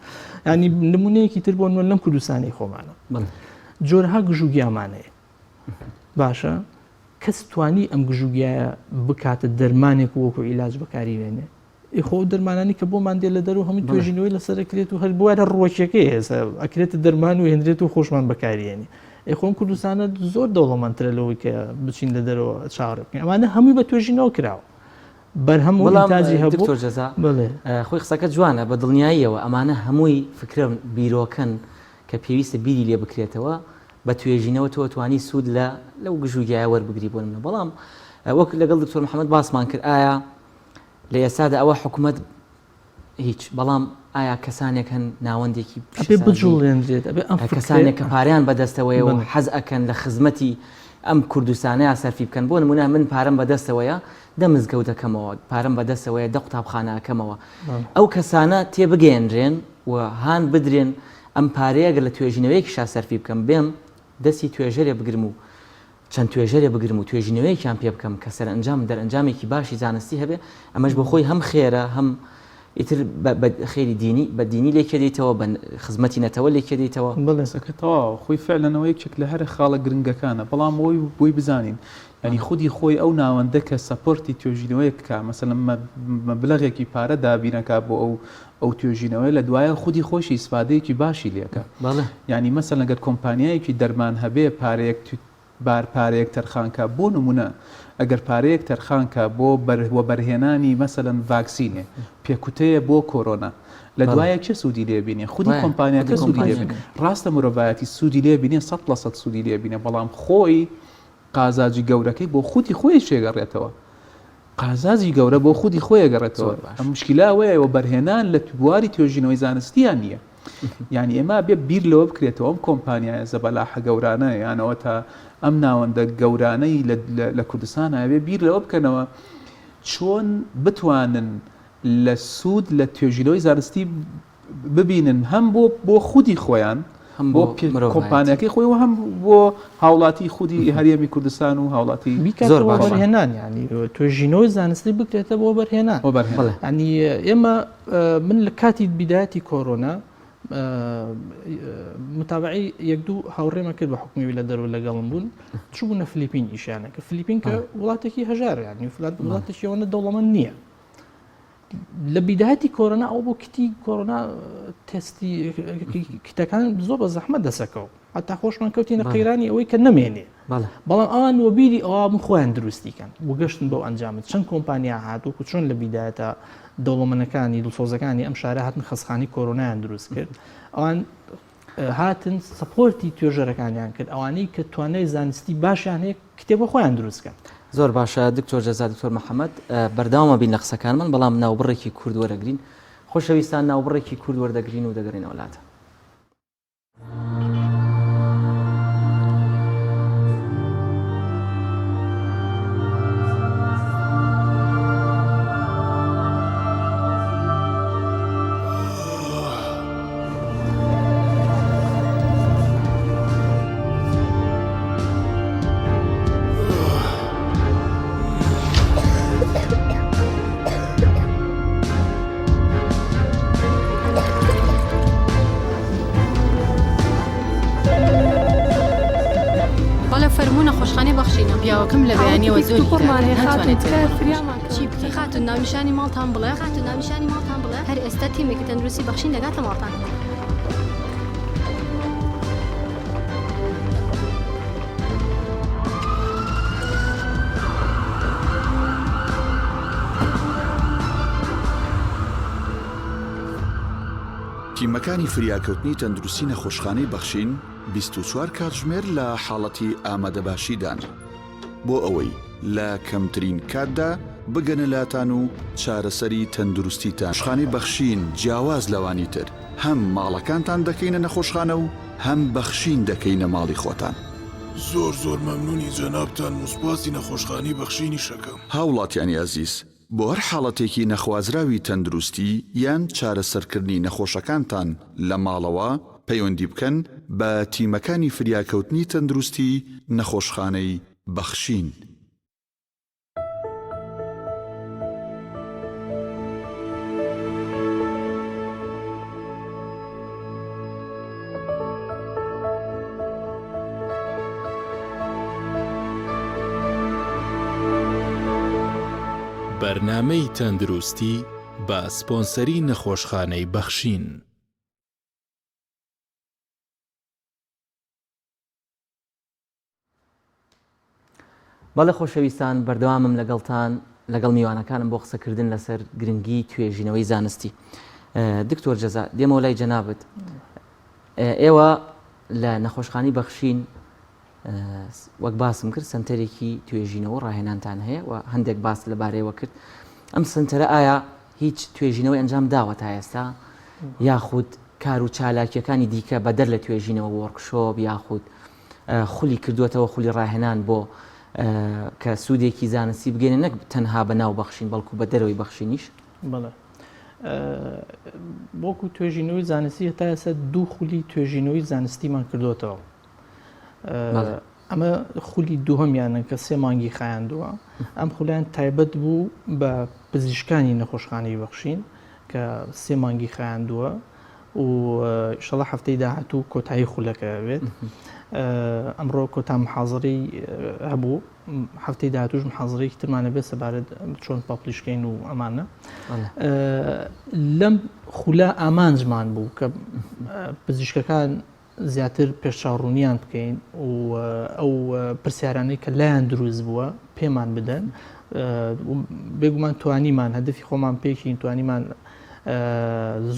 ینی نمونەیەکی تر بۆ لەم کوردستانی خۆمانە جۆرەها گژوگیامانەیە باشە کەس توانی ئەم گژوگیایە بکاتە دەرمانێک وەکو عیلاج بەکاری وێنێ خۆ دەرمانانی کە بۆمان دێ لە دەرەوە هەمووی توێژینەوەی لەسەرکرێت و هەر بوارە ڕۆکیەکەی هێستا ئەکرێتە دەرمان و هێنرێت و خۆشمان بەکارێنی خۆم کوردستانە زۆر دەوڵەمەندترە لەوەی کە بچین لە دەرەوە چاڕ بکەین ئەمانە هەمووی بە توێژینەوە کراوە بەرهەم وڵاتاجی هەبوو خۆی قسەکە جوانە بە دڵنیاییەوە ئەمانە هەمووی فکرە بیرۆکەن کە پێویستە بیری لێ بکرێتەوە بە توێژینەوە تۆ توانی سوود لەو گژوگیایە وەربگری بۆ منە بەڵام وەک لەگەڵ دکتۆر محەممەد باسمان کرد ئایا لە ئێستادا ئەوە حکوومەت هیچ بەڵام ئایا کەسانێک هەن ناوەندێکی بجوڵێنرێت کەسانێک کە پاریان بەدەستەوەی و حەز ئەکەن لە خزمەتی ئەم کوردستانەیە سەرفی بکەن بۆ نمونە من پارەم بەدەستەوەیە دە مزگەوت دەکەمەوە پارەم بەدەستەوەیە دە قوتابخانە ئەکەمەوە ئەو کەسانە تێبگەێنرێن و هان بدرێن ئەم پارەیەگە لە توێژینەوەیەکیشا سەرفی بکەم بێم دەستی توێژەرێ بگرم و چەند توێژەرێ بگرم و توێژینەوەیەکیان پێ بکەم کە سەرئەنجام دەرئەنجامێکی باشی زانستی هەبێ ئەمەش بۆ خۆی هەم خێرە هەم ئیتر خێری دینی بە دینی لێکێدەیتەوە بە خزمەتی نەتەوە لێکێدەیتەوە بڵێسەکەتەوە خۆی فعلەنەوە یەکێک لە هەر خاڵە گرنگەکانە بەڵام ئەوی بۆی بزانین ینی خودی خۆی ئەو ناوەندە کە سەپۆرتی توێژینەوەی بکە مەسەلەن مەبلەغێکی پارە دابینەکە بۆ ئەو توێژینەوەی لە دوایە خودی خۆشی ئیسفادەیەکی باشی لێکە ینی مەسەلەن لەگەر کۆمپانیایەکی دەرمان هەبێ پارەیەک تەرخانکە بۆ نمونە ئەگەر پارەیەک تەرخانکە بۆ بەرهێنانی مەسەلەن ڤاکسینێ پێکوتەیە بۆ کۆرۆنا لە دوایە چه سوودی لێبینێ خودی کۆمپانیاکە سوودی لێبینێ ڕاستە مرۆڤایەتی سوودی لێبینێ 100% سوودی لێبینێ بەڵام خۆی قازاجی گەورەکەی بۆ خودی خۆی شێگەڕێتەوە قازازی گەورە بۆ خودی خۆی گەڕێتەوە ئەم مشکلاوەیەوە بەرهێنان لە بواری توێژینەوەی زانستیان نییە یعنی ئێمە بێ بیر لەوە بکرێتەوە ئەم کۆمپانیایە زەبەلاحە گەورانە یانەوە تا ئەم ناوەندە گەورانەی لە کوردستانە بێ بیر لەوە بکەنەوە چۆن بتوانن لە سوود لە توێژینەوەی زانستی ببینن هەم بۆ خودی خۆیان بۆ کۆمپانیەکەی خۆی و هەم بۆ هاوڵاتی خودی هەرێمی کوردستان و هاوڵاتی زۆر بەرهێنان ینی توێژینەوەی زانستی بکرێتە بۆ بەرهێنان ینی ئێمە من لە کاتی بیدایەتی کۆرۆنا متابعی یەک دوو هاوڕێمە کرد بە حکومی لە دەرەوە لەگەڵم بوون چوونە فلیپین ئیشانە کە فلیپین کە وڵاتێکی هەژار ینی وڵاتێکیەوەنە دەوڵەمەند نییە لە بیدایەتی کۆرۆنا ئەو بۆ کتی کۆرۆنا تستی کتەکان زۆر بە زەحمەت دەسەکەەوە هەتا خۆشمان کەوتینە قەیرانی ئەوەی کە نەمێنێ بەڵام ئەوان وەبیری ئەوە من خۆیان دروستیکەن بۆ گەشتن بەو ئەنجامت چەند کۆمپانیا هاتووکو چۆن لە بیدایەتە دەوڵەمەندەکانی دڵسۆزەکانی ئەم شارە هاتن خەسخانی کۆرۆنایان دروست کرد ئەوان هاتن سپۆرتی توێژەرەکانیان کرد ئەوانەی کە توانای زانستی باشیان هەیە کتێبە خۆیان دروستکەن زۆر باشە دکتۆر جەزا دکتۆر محەممەد بەرداوامە بین لە قسەکانمان بەڵام ناوبڕێکی کورد وەرەگرین خۆشەویستان ناوبڕێکی کورد وەردەگرین و دەگەڕین وڵاتە پیاوەکەم لە بەیانیەوە زۆری چی بکەی خاتون ناونیشانی ماڵتان بڵێ خاتون ناونیشانی ماڵتان بڵێ هەر ئێستا تیمێکی تەندروستی بەخشین دەگاتە ماڵتان. تیمەکانی فریاکەوتنی تەندروستی نەخۆشخانەی بەخشین 24 کاتژمێر لە حاڵەتی ئامادەباشیدان بۆ ئەوەی لە کەمترین کاتدا بگەنە لاتان و چارەسەری تەندروستیتان. خۆشخانەی بەخشین جیاواز لەوانی تر هەم ماڵەکانتان دەکەینە نەخۆشخانە و هەم بەخشین دەکەینە ماڵی خۆتان. زۆر مەمنونی جەنابتان وسپاسی نەخۆشخانەی بەخشینی شەکەم. هاوڵاتیانی عەزیز، بۆ هەر حاڵەتێکی نەخوازراوی تەندروستی یان چارەسەرکردنی نەخۆشەکانتان لە ماڵەوە پەیوەندی بکەن بە تیمەکانی فریاکەوتنی تەندروستی نەخۆشخانەی بەخشین. بەرنامەی تەندروستی بە سپۆنسەری نەخۆشخانەی بەخشین. بەڵێ خۆشەویستان، بەردەوامم لەگەڵ میوانەکانم بۆ قسەکردن لەسەر گرنگی توێژینەوەی زانستی. دکتۆر جەزا، دێمەوە لای جەنابەت. ئێوە لە نەخۆشخانەی بەخشین وەک باسم کرد سنتەرێکی توێژینەوە ڕاهێنانتان هەیە و هەندێک باس لەبارەیەوە کرد. ئەم سنتەرە ئایا هیچ توێژینەوەی ئەنجام داوە تا ئێستا یاخود کار و چالاکیەکانی دیکە بەدەر لە توێژینەوە وەرکشۆپ یاخود خولی کردوێتەوە خولی ڕاهێنان بۆ کە سوودێکی زانستی بگەێنە نەک تەنها بە ناو بەخشین بەڵکو بە دەرەوەی بەخشینیش؟ بەڵێ بۆکو توێژینەوەی زانستی هەتا ئێستا 2 خولی توێژینەوەی زانستیمان کردوتەوە. ئەمە خولی دووهەمیانە کە 3 مانگی خایاندووە. ئەم خولیان تایبەت بوو بە پزیشکانی نەخۆشخانەی بەخشین کە 3 مانگی خایاندووە و ئینشەڵڵا هەفتەی داهاتوو کۆتایی خولەکە بێت. ئەمڕۆ کۆتا محازەرەی هەبوو، هەفتەی داهاتووش محازەرەیەکی ترمانە بێت سەبارەت چۆن پاپلیشکەین و ئەمانە. لەم خولا ئامانجمان بوو کە پزیشکەکان زیاتر پێشچاوڕوونیان بکەین و ئەو پرسیارانەی کە لایەن دروست بووە پێمان بدەن. بێگومان توانیمان هەدەفی خۆمان پێکین، توانیمان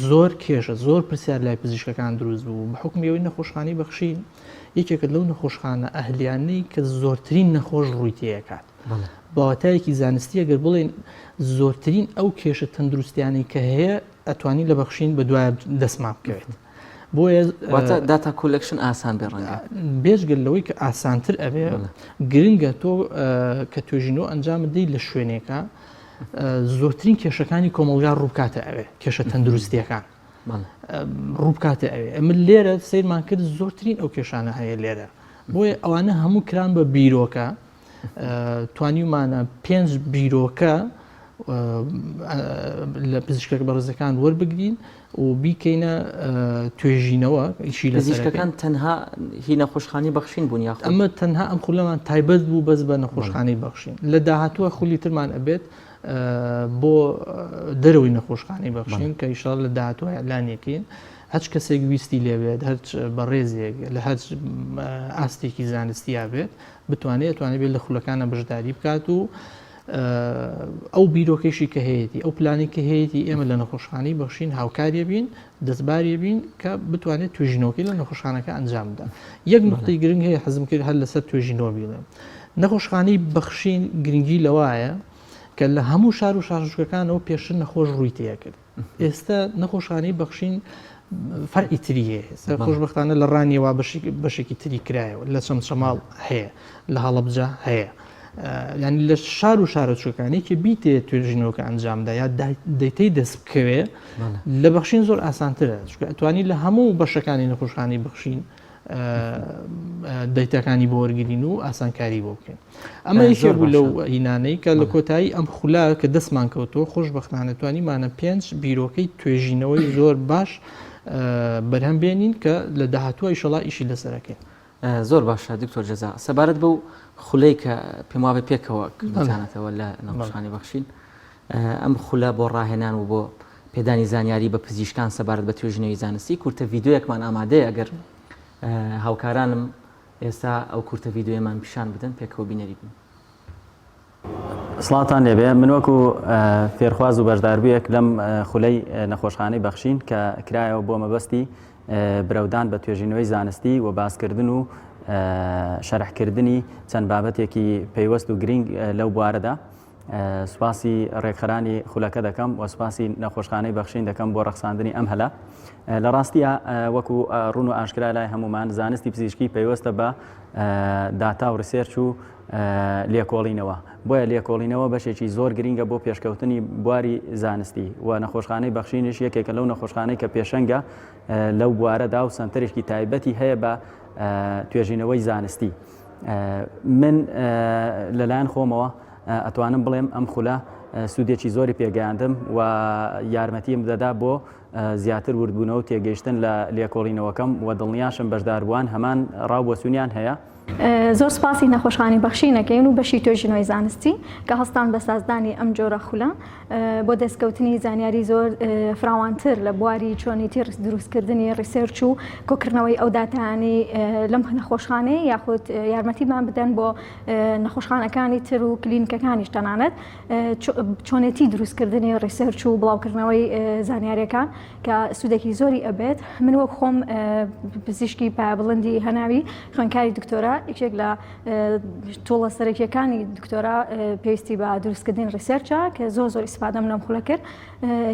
زۆر کێشە، زۆر پرسیار لای پزیشکەکان دروست بوو. بە حکمیەوەی نەخۆشخانەی بەخشین یەکێکە لەو نەخۆشخانە ئەهلیانەی کە زۆرترین نەخۆش ڕووی تێیەکات. باوەتایەکی زانستی ئەگەر بڵێن زۆرترین ئەو کێشە تەندروستیانی کە هەیە ئەتوانی لە بەخشین بە دوای دەستمان بکەوێت. بۆیە داتا کۆلکشن ئاسان بێ ڕەنگە بێژگەل لەوەی کە ئاسانتر ئەبێ گرنگە تۆ کە توێژینەوە ئەنجامە دەی لە شوێنێکە زۆرترین کێشەکانی کۆمەلگا ڕووکاتە ئەوێ کێشە تەندروستیەکان ڕووکاتە ئەوێ. ئەمە لێرە سیرمان کرد زۆرترین ئەو کێشانە هەیە لێرە. بۆیە ئەوانە هەموو کران بە بیرۆکە، توانیمانە 5 بیرۆکە لە پزیشکەکە بەڕێزەکان وەربگرین و بیکەینە توێژینەوە ئیشی لە پزیشکەکان تەنها هی نەخۆشخانەی بەخشین بوون یاخود ئەمە تەنها ئەم خولەمان تایبەت بوو بەس بە نەخۆشخانەی بەخشین. لە داهاتووە خولی ترمان ئەبێت بۆ دەرەوەی نەخۆشخانەی بەخشین کە ئیشاڵ لە داهاتوە ئەعلانێکین هەچ کەسێک ویستی لێبێت هەرچ بەڕێزێک لە هەر ئاستێکی زانستیا بێت بتوانێت بێت لە خولەکانە بەشداری بکات و ئەو بیرۆکەشی کە هەیەی ئەو پلانی کە هەیەی ئێمە لە نەخۆشخانەی بەخشین هاوکاریە بین دەستباریە بین کە بتوانێت توێژینەوەی لە نەخۆشخانەکە ئەنجام بدە. یەک نقطەی گرنگ هەیە حەزم کرد هەر لەسەر توێژینەوە بڵێم. نەخۆشخانەی بەخشین گرنگی لەوایە کە لە هەموو شار و شارژوەکانەوە پێشتر نەخۆش ڕووی تێ کرد. ئێستا نەخۆشخانەی بەخشین فەرعی تری هەیە. خۆشبەختانە لە ڕانیەوە بەشێکی تری کرایەوە لە چەند شەماڵ هەیە، لە هەڵەبجە هەیە. ینی لە شار و شارەچوەکانی کە بیتێ توێژینەوەکە ئەنجامدا یا دەیتەی دەست بکەوێ لە بەخشین زۆر ئاسانترە، ئەتوانی لە هەموو بەشەکانی نەخۆشخانەی بەخشین دەیتەکانی بۆ وەرگرین و ئاسانکاری بۆ بکەین. ئەمە یەکێک بوو لەو هینانەی کە لە کۆتایی ئەم خولا کە دەستمان کەوتەوە خۆشبەختانە توانیمانە 5 بیرۆکەی توێژینەوەی زۆر باش بەرهەم بێنین کە لە داهاتووە ئیشەڵا ئیشی لەسەرەکەین. زۆر باشە دکتۆر جەزا سەبارەت بەو خولەی کە پێم وابێ پێکەوە کردوتانەتەوە لە نەخۆشخانەی بەخشین ئەم خولە بۆ ڕاهێنان و بۆ پێدانی زانیاری بە پزیشکان سەبارەت بە توێژینەوەی زانستی کورتە ڤیددیۆیەکمان ئامادەیە ئەگەر هاوکارانم ئێستا ئەو کورتە ڤیددیۆیەمان پیشان بدەن پێکەوە بینەری بن. سڵاتان لێبێ من وەکو فێرخواز و بەشداربوویەک لەم خولەی نەخۆشخانەی بەخشین کە کرایەوە بۆ مەبەستی برەودان بە توێژینەوەی زانستی و باسکردن و شەرحکردنی چەند بابەتێکی پەیوەست و گرنگ لەو بوارەدا سوپاسی ڕێکخەرانی خولەکە دەکەم و سوپاسی نەخۆشخانەی بەخشین دەکەم بۆ ڕەخساندنی ئەم هەلە. لە ڕاستیە وەکو ڕوون و ئاشکرا لای هەمومان زانستی پزیشکی پەیوەستە بە داتا و ڕسێرچ و لێکۆڵینەوە بۆیە لێکۆڵینەوە بەشێکی زۆر گرنگە بۆ پێشکەوتنی بواری زانستی و نەخۆشخانەی بەخشینش یەکێکە لەو نەخۆشخانەی کە پێشەنگە لەو بوارەدا و سنتەرێکی تایبەتی هەیە بە توێژینەوەی زانستی. من لەلایەن خۆمەوە ئەتوانم بڵێم ئەم خولە سوودێکی زۆری پێگەیاندم و یارمەتیم دەدا بۆ زیاتر وردبوونەوە و تێگەیشتن لە لێکۆڵینەوەکەم و دڵنیاشم بەشداربووان هەمان ڕاوبوەسوونیان هەیە. زۆر سپاسی نەخۆشخانەی بەخشینەکەین و بەشی توێژینەوەی زانستی کە هەستان بە سازدانی ئەم جۆرە خولە بۆ دەستکەوتنی زانیاری زۆر فراوانتر لە بواری چۆنیتی دروستکردنی ڕیسێرچ و کۆکردنەوەی ئەو داتانی لەم نەخۆشخانەی یاخود یارمەتیمان بدەن بۆ نەخۆشخانەکانی تر و کلینیکەکانیش تەنانەت چۆنێتی دروستکردنی ڕیسێرچ و بڵاوکردنەوەی زانیاریەکان کە سوودێکی زۆری ئەبێت. من وەک خۆم پزیشکی پایابڵندی هەناوی خوێندکاری دکتۆرا یەکێک لە تۆڵە سەرەکیەکانی دکتۆرا پێویستی بە دروستکردنی ڕیسێرچە کە زۆر ئیسپادەم لەم خولە کرد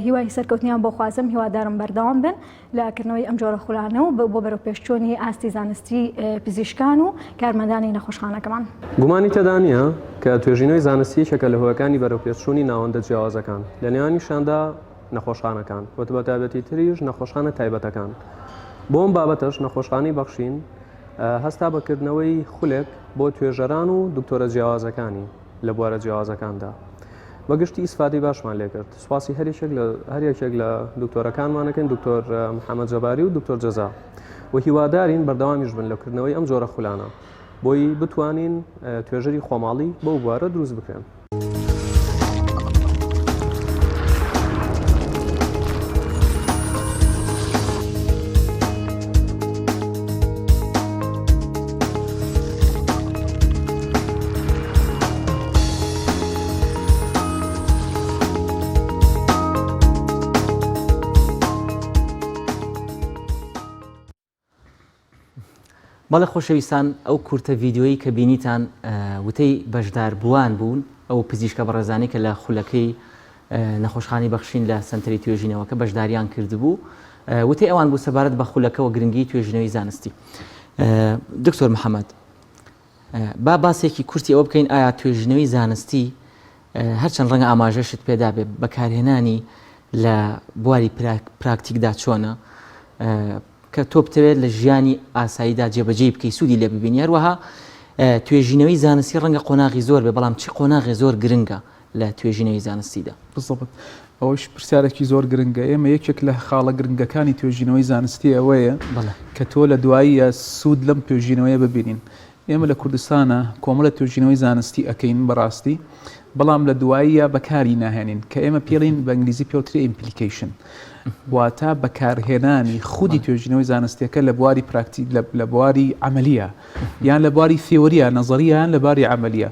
هیوای سەرکەوتنیان بۆ خوازم هیوادارم بەردەوام بن لەکردنەوەی ئەم جۆرە خولانە و بۆ بەرەو پێشچۆنی ئاستی زانستی پزیشکان و کارمەندانی نەخۆشخانەکەمان. گومانی تێدا نییە کە توێژینەوەی زانستی یەکێکە لە هۆیەکانی بەرەو پێشچوونی ناوەندە جیاوازەکان لە نێوانیشاندا نەخۆشخانەکان وەتە بە تایبەتی تریش نەخۆشخانە تایبەتەکان. بۆ ئەم بابەتەش نەخۆشخانەی بەخشین هەستا بەکردنەوەی خولێک بۆ توێژەران و دکتۆرە جیاوازەکانی لە بوارە جیاوازەکاندا بەگشتی ئیسفادەی باشمان لێکرد. سوپاسی هەر یەکێک لە دکتۆرەکانمانەکەن دکتۆر محەممەد جەباری و دکتۆر جەزا و هیوادارین بەردەوامیش بن لەکردنەوەی ئەم جۆرە خولانە بۆی بتوانین توێژەری خۆماڵی بەو بوارە دروست بکەن. بەڵێ خۆشەویستان ئەو کورتە ڤیددیۆیی کە بینیتان وتەی بەشدار بووان بوون ئەو پزیشکە بەڕێزانی کە لە خولەکەی نەخۆشخانەی بەخشین لە سنتەری توێژینەوەکە بەشداریان کردبوو وتەی ئەوان بوو سەبارەت بە خولەکەەوە گرنگی توێژینەوەی زانستی. دکتۆر محەممەد با باسێکی کورتی ئەوە بکەین ئایا توێژینەوەی زانستی هەرچەند ڕەنگە ئاماژەشت پێدا بێ بەکارهێنانی لە بواری پراکتیکدا چۆنە کە تۆ بتەوێت لە ژیانی ئاساییدا جێبەجێ بکەی سوودی لێ ببینی هەروەها توێژینەوەی زانستی ڕەنگە قۆناغی زۆر بێ بەڵام چی قۆناغی زۆر گرنگە لە توێژینەوەی زانستیدا. بزەبت ئەوەش پرسیارێکی زۆر گرنگە. ئێمە یەکێک لە خاڵە گرنگەکانی توێژینەوەی زانستی ئەوەیە کە تۆ لە دواییە سوود لەم توێژینەوەیە ببینین. ئێمە لە کوردستانە کۆمەڵە توێژینەوەی زانستی ئەەکەین بەڕاستی بەڵام لە دواییە بەکاری ناهێنین کە ئێمە پێڵین بە ئینگلیزی پێوتری ئیمپلیکیشن واتە بەکارهێنانی خودی توێژینەوەی زانستیەکە لە بواری پراکتیک لە بواری عملیە یان لە بواری تێوریە نەزەریە لە باری عملیە.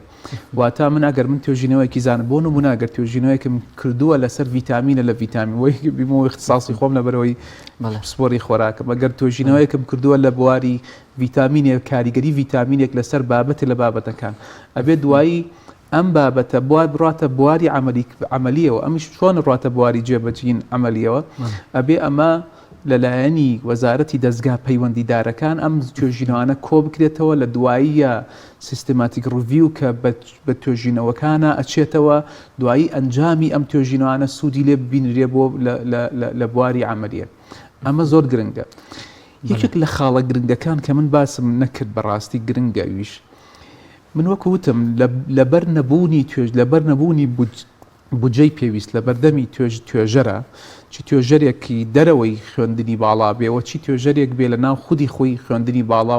واتە من ئەگەر من توێژینەوەیکی زانم بۆ نمونە ئەگەر توێژینەوەیەکم کردووە لەسەر ڤیتامینە لە ڤیتامین وەی بیمەوە اختصاصی خۆم لەبەرەوەی سپۆری خۆراکەم ئەگەر توێژینەوەیەکم کردووە لە بواری ڤیتامینێک کاریگەری ڤیتامینێک لەسەر بابەتە لە بابەتەکان ئەبێ دوایی ئەم بابەتە بڕاتە بواری عملیەوە ئەمیش چۆن ڕاتە بواری جێبەجین عملیەوە ئەبێ ئەمە لەلایەنی وەزارەتی دەستگا پەیوەندیدارەکان ئەم توێژینەوانە کۆ بکرێتەوە لە دواییە سیستماتیک ڕڤیو کە بە توێژینەوەکانە ئەچێتەوە دوایی ئەنجامی ئەم توێژینەوانە سوودی لێ ببینرێ بۆ لە بواری عملیە. ئەمە زۆر گرنگە. یەکێک لە خاڵە گرنگەکان کە من باسم نەکرد بەڕاستی گرنگە ویش من وەکو وتم لەبەر نەبوونی بودجەی پێویست لە بەردەمی توێژەرە چی توێژەرێکی دەرەوەی خوێندنی باڵا بێەوە چی توێژەرێک بێ لە ناو خودی خۆی خوێندنی باڵا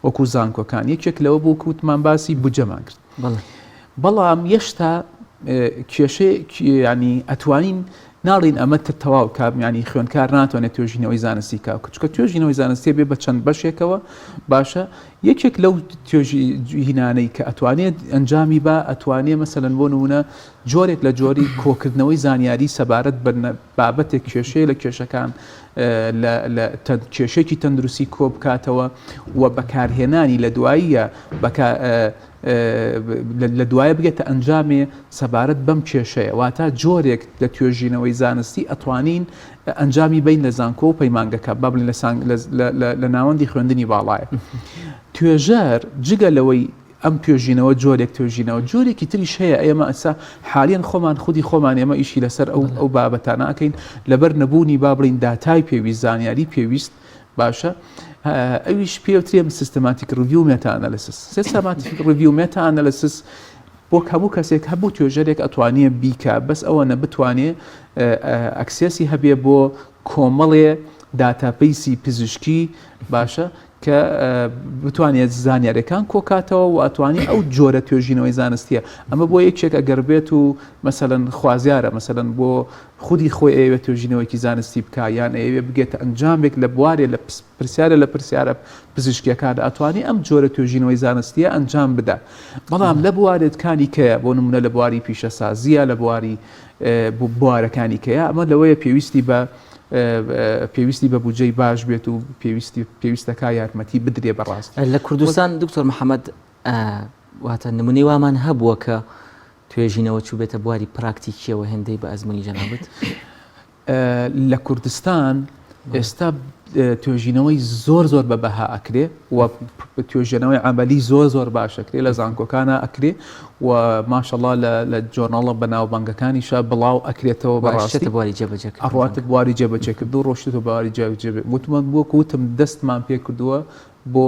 وەکو زانکۆکان یەکێک لەوە بۆ کووتمان باسی بودجەمان کرد بەڵام هێشتا کێشەیە ینی ئەتوانین ناڵین ئەمە تەواو کامیانی خوێنکار ناتوانێت توێژینەوەی زانستی کا کچکە توێژینەوەی زانستی بێ بە چەند بەشێکەوە باشە یەکێک لەو توێژینانەی کە ئەتوانێت ئەنجامی با ئەتوانێت مەسەلەن بۆ نمونە جۆرێک لە جۆری کۆکردنەوەی زانیاری سەبارەت بابەتێک کێشەیە لە کێشەکان لە کێشێکی تەندروستی کۆ بکاتەوە و بەکارهێنانی لە دواییە لە دوایە بگێتە ئەنجامێ سەبارەت بەم کێشەیە واتە جۆرێک لە توێژینەوەی زانستی ئەتوانین ئەنجامی بین لە زانکۆ و پەیمانگەکە با بڵین لە ناوەندی خوێندنی باڵایە توێژەر جگە لەوەی ئەم توێژینەوە جۆرێک توێژینەوە جۆرێکی تریش هەیە ئێمە ئەسا حالیان خۆمان خودی خۆمان ئێمە ئیشی لەسەر ئەو بابەتانە ئەکەین لەبەر نەبوونی با بڵین داتای پێویست زانیاری پێویست باشە ئەویش پێوترێم سیستماتیک ڕویو مێتا ئەنالیسیس سیستماتیک ڕویو مێتا ئەنالیسیس بۆ هەموو کەسێک هەبوو توێژەرێک ئەتوانێ بیکە بەس ئەوە نە بتوانێ ئەکسێسی هەبێ بۆ کۆمەڵێ داتاپەیسی پزیشکی باشە کە بتوانێت زانیاریەکان کۆکاتەوە و ئەتوانی ئەو جۆرە توێژینەوەی زانستیە ئەمە بۆ یەکێک ئەگەر بێت و مەسەلەن خوازیارە مەسەلەن بۆ خودی خۆی ئەوێ توێژینەوەیکی زانستی بکە یان ئەوێ بگێتە ئەنجامێک لە بوارێ لە پرسیارە لە پرسیارە پزیشکیەکان ئەتوانی ئەم جۆرە توێژینەوەی زانستیە ئەنجام بدە بەڵام لە بوارێتکانی کەیە بۆ نمونە لە بواری پیشەسازیە لە بواری بوارەکانی کەیە ئەمە لەوەیە پێویستی بە بودجەی باش بێت و پێویستەکە یارمەتی بدرێ بەڕاست لە کوردستان دکتۆر محەممەد واتە نمونەی وامان هەبووە کە توێژینەوە چوو بێتە بواری پراکتیکیەوە هێندەی بە ئەزمموی جەنابەت لە کوردستان ئێستا توێژینەوەی زۆر بە بەها ئەکرێ و توێژێنەوەی عملی زۆر باشەکرێ لە زانکۆکانە ئەکرێ و ماشەڵڵا لە جۆرناڵە بەناوبانگەکانیشە بڵاو ئەکرێتەوە بەڕاستی بواری جێبەجێ ئەڕاتە بواری جێبەجێکرد و ڕۆشتێتەوە بواری جێبەجێ وتمان وتم دەستمان پێ کردووە بۆ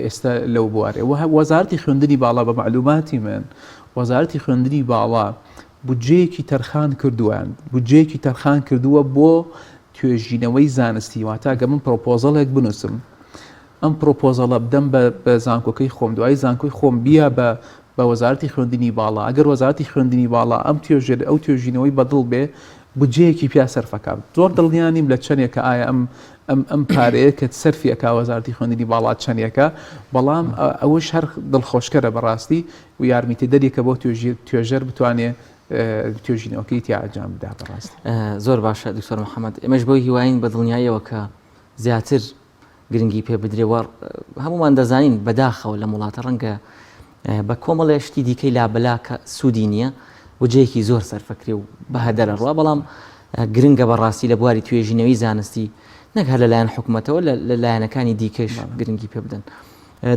ئێستا لەو بوارێ وەزارەتی خوێندنی باڵا بە معلوماتی من وەزارەتی خوێندنی باڵا بودجەیەکی تەرخان کردووە بۆ توێژینەوەی زانستی واتاگە من پرۆپۆزەڵێک بنووسم ئەم پرۆپۆزەڵە بدەم بە زانکۆکەی خۆم دوای زانکۆی خۆم بیا بە وەزارەتی خوێندنی باڵا ئەگەر وەزارەتی خوێندنی باڵا ئەم توێژینەوەی بەدڵ بێ بودجەیەکی پیا سەرفەکە زۆر دڵنیانیم لە چەندێکە ئایا ئەم پارەیە کە سەرفیەکە وەزارەتی خوێندنی باڵا چەندێکە بەڵام ئەوەش هەر دڵخۆشکەرە بەڕاستی و یارمەتی دەرێکە بۆ توێژەر بتوانێت توێژینەوەکەی تیاجام بدا بەڕاست زۆر باشە دکتۆر محەممەد ئێمەش بۆی هیواین بە دڵنیاییەوە کە زیاتر گرنگی پێ بدرێوە هەمومان دەزانین بەداخەوە لە وڵاتە ڕەنگە بە کۆمەڵێ شتی دیکەی لابەلا کە سوودی نییە وجەیەکی زۆر سەرفەکرێ و بەهەدەرە ڕوا بەڵام گرنگە بەڕاستی لە بواری توێژینەوەی زانستی نەک هەر لەلایەن حکوومەتەوە لە لایەنەکانی دیکەش گرنگی پێ بدەن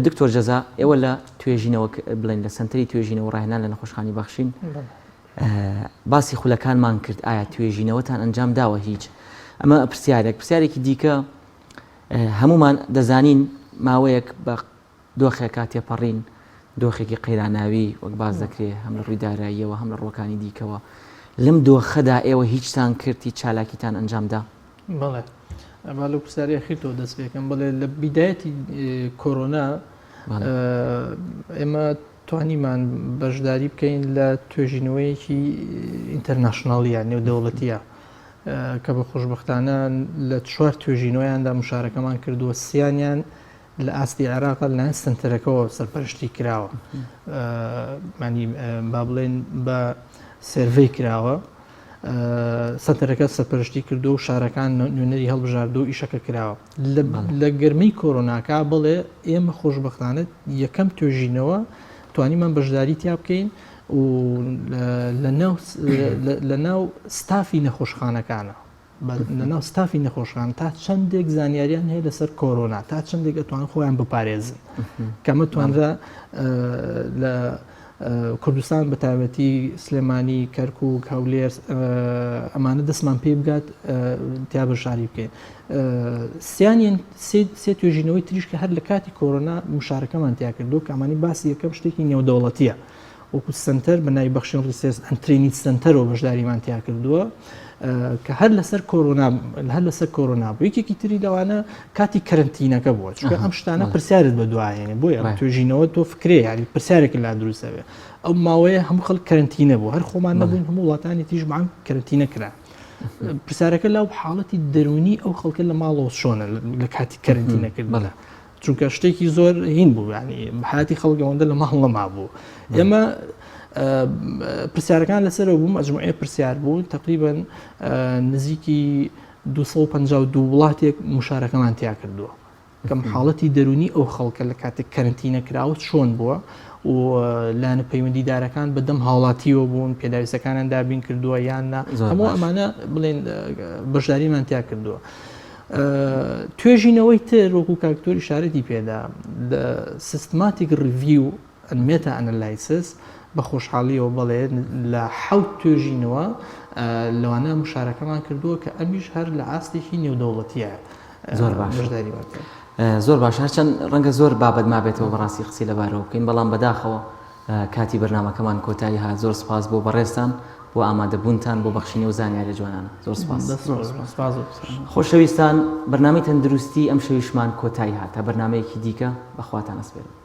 دکتۆر جەزا ئێوە لە توێژینەوە بڵێن لە سنتەری توێژینەوە ڕاهێنان لە نەخۆشخانی بەخشین باسی خولەکانمان کرد ئایا توێژینەوەتان ئەنجام داوە هیچ ئەمە پرسیارێکی دیکە هەمومان دەزانین ماوەیەک بە دۆخێکا تێپەڕین دۆخێکی قەیراناوی وەک باز دەکرێت هەم لە ڕوویداراییەوە هەم لە ڕۆکانی دیکەوە لەم دۆخەدا ئێوە هیچتان کردی چالاکیتان ئەنجامدا بەڵێ ئەمە لەو پرسیارە خیرتەوە دەست پێکەم بڵێ لە بیدایەتی کۆرۆنا ئێمە توانیمان بەشداری بکەین لە توێژینەوەیەکی ئینتەرناشناڵیە نێودەوڵەتیە کە بە خۆشبەختانە لە 4 توێژینەوەیاندا مشارەکەمان کردووە سییانیان لە ئاستی عێراقە لە سنتەرەکەەوە سەرپەرشتی کراوە مانی با بڵێن بە سێرڤەی کراوە سنتەرەکە سەرپەرشتی کردو و شارەکان نوێنەری هەڵبژاردو و ئیشەکە کراوە لە گەرمەی کۆرۆناکە بڵێ ئێمە خۆشبەختانە یەکەم توێژینەوە توانیمان بەشداری تیا بکەین و لە ناو ستافی نەخۆشخانەکانە لە ناو ستافی نەخۆشخان تا چەندێک زانیاریان هەیە لەسەر کۆرۆنا تا چەندێک ئەتوان خۆیان بپارێزن کەمە توانرا لە کوردستان بە تایبەتی سلێمانی کەرکووک هەولێر ئەمانە دەستمان پێ بگات تیا بەشداری بکەین سیانیان سێ توێژینەوەی تریش کە هەر لە کاتی کۆرۆنا مشارەکەمان تیا کردو کە ئەمانی باسی یەکەم شتێکی نێودەوڵەتیە وەکو سنتەر بە ناوی بەخشین ریسێرچ ئەند ترینینگ سنتەرەوە بەشداریمان تیا کردووە کە هەر لەسەر کۆرۆنا بوو یەکێکی تری لەوانە کاتی کەرنتینەکە بووە چونکە ئەم شتانە پرسیارت بە دوایێنێ بۆیە توێژینەوە تۆ فکرێ یاری پرسیارێکی لا دروستەوێ ئەو ماوەیە هەموو خەڵک کەرنتینە بوو هەر خۆمان نەبووین هەموو وڵاتانی تیژمان کەرنتینە کرا پرسیارەکە لاو حاڵەتی دەرونی ئەو خەڵکە لە ماڵەوە چۆنە لە کاتی کەرنتینەکرد بەڵێ چونکە شتێکی زۆر هین بوو ینی حیاتی خەڵکەوەندە لە ماڵ نەما بوو ئێمە پرسیارەکان لەسەرەوە بووم ئەجموعێ پرسیار بوو تقریبا نزیکی 252 وڵاتێک مشارەکەمان تیا کردووە کەم حاڵەتی دەرونی ئەو خەڵکە لە کاتێک کەرنتینە کراوە چۆن بووە و لاەنە پەیوەندیدارەکان بەدەم هاوڵاتیەوە بوون پێداویستەکانیان دابین کردووە یاننا هەموو ئەمانە بڵێن بەشداریمان تیا کردووە. توێژینەوەی تر وەکو کاکتۆری شارەتی پێدا سیستماتیک ریڤیو مێتا ئەنەلایسس بە خۆشحاڵیەوە بڵێ لە حەوت توێژینەوە لەوانە مشارەکەمان کردووە کە ئەمیش هەر لە ئاستێکی نێودەوڵەتیە زۆر باش زۆر باش هەرچەند ڕەنگە زۆر بابەت مابێتەوە بەڕاستی قسەی لەبارەوە بکەین بەڵام بەداخەوە کاتی بەرنامەکەمان کۆتایی ها زۆر سپاس بۆ بەڕێستان بۆ ئامادەبوونتان بۆ بەخشینی و زانیاری جوانانە زۆر سپاس. خۆشەویستان بەرنامەی تەندروستی ئەم شەویشمان کۆتایی هات تا بەرنامەیەکی دیکە بەخواتان ئەسپێرم.